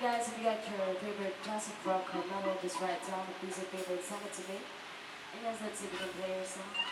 guys, if you got your favorite classic rock or metal, just write down a piece of paper and send it to me. And yes, let's see if we can play your song.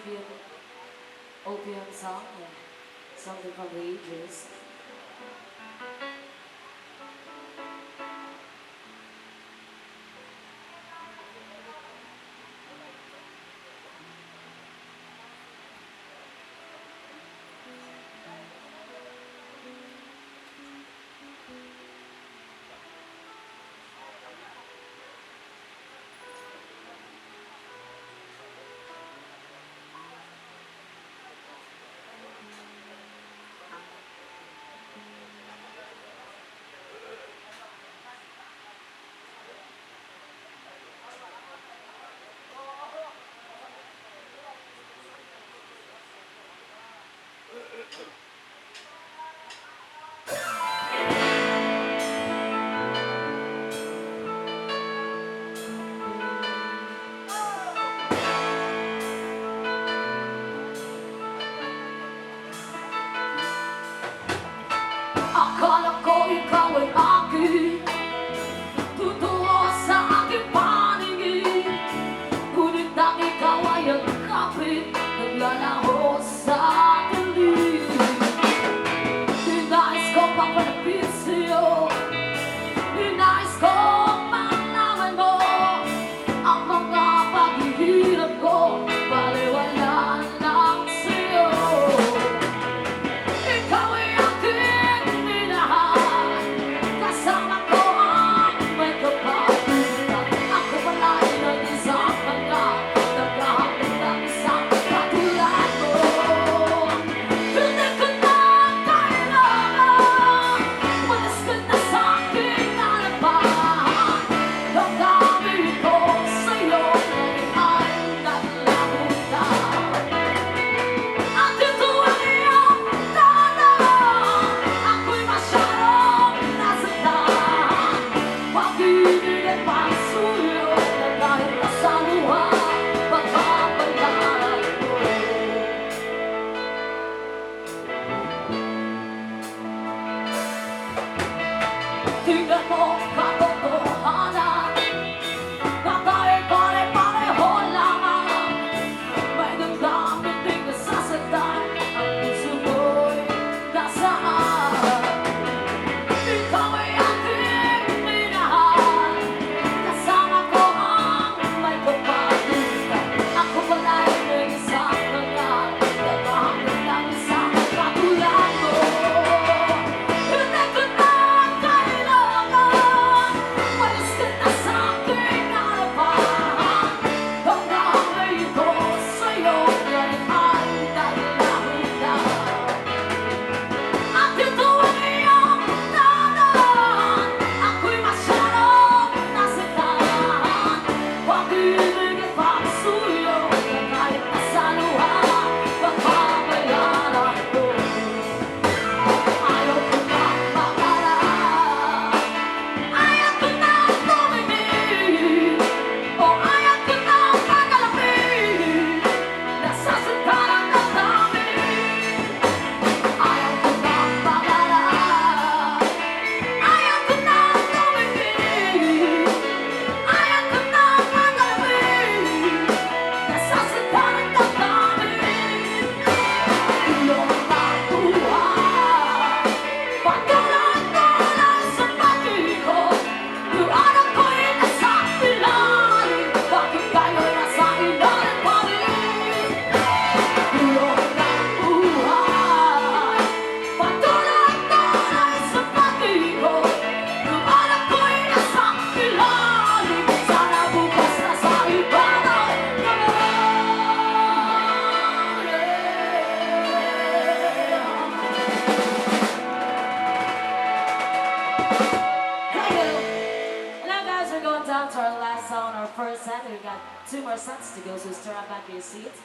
give you an opium song, yeah. Something from the ages. Akala ko ikaw ay akin, totoo sa aking paningin. Ngunit nang ikaw ay ang kapit, naglalaho sa dilim. Ninais ko papalapit sa'yo, ninais ko malaman mo ang mga paghihirap ko, baliwala lang sa'yo. Ikaw ay aking minahal, kasama ko ang may kapalitan. Ako pala'y nag-isang mga naghahanap ng isang katulad mo. Hindi ko na kailangan, walis ka na sa aking harapan. Damdamin ko sa'yo ay naglamutan. At ito ang iyong dadaan, ako'y masyadong nasaktan. Pag-ibig ay pagsuyo na kahit nasa luha, pagpapayaran ko. Tingnan mo katotohanan, na tayo'y pare-pareho lamang. May damdamin ding nasasaktan, ang puso mo'y nasaan? Ikaw ay aking minahal, kasama ko ang may kapalitan. Ako pala'y may isang mga naghahanap ng isang katulad mo. Hindi ko na kailangan, walis ka na sa aking harapan. Damdamin ko sa'yo ngayon ay naglamutan. At ito ang iyong dadaan, ako'y masyadong nasaktan. Pag-ibig at pagsuyo na kahit nasa luha, pagpapayaran ko. Ayaw ko na makaraan, ayaw ko na tumingin, o ayaw ko na pagalapin. Nasasaktan ang damdamin. Ayaw ko na makaraan, ayaw ko na tumingin, ayaw ko na pagalapin. Nasasaktan ang damdamin. Iyong nakuha, patuloy-tuloy sa pag-ikot. Yung anak ko'y nasa ilalim, bakit kayo'y nasa ilalim pa rin? Iyong nakuha, patuloy-tuloy sa pag-ikot. Yung anak ko'y nasa ilalim, sana bukas nasa iba na naman. Thank you. And now guys, we're going down to our last song, our first set. We've got 2 more sets to go, so stir up back your seats.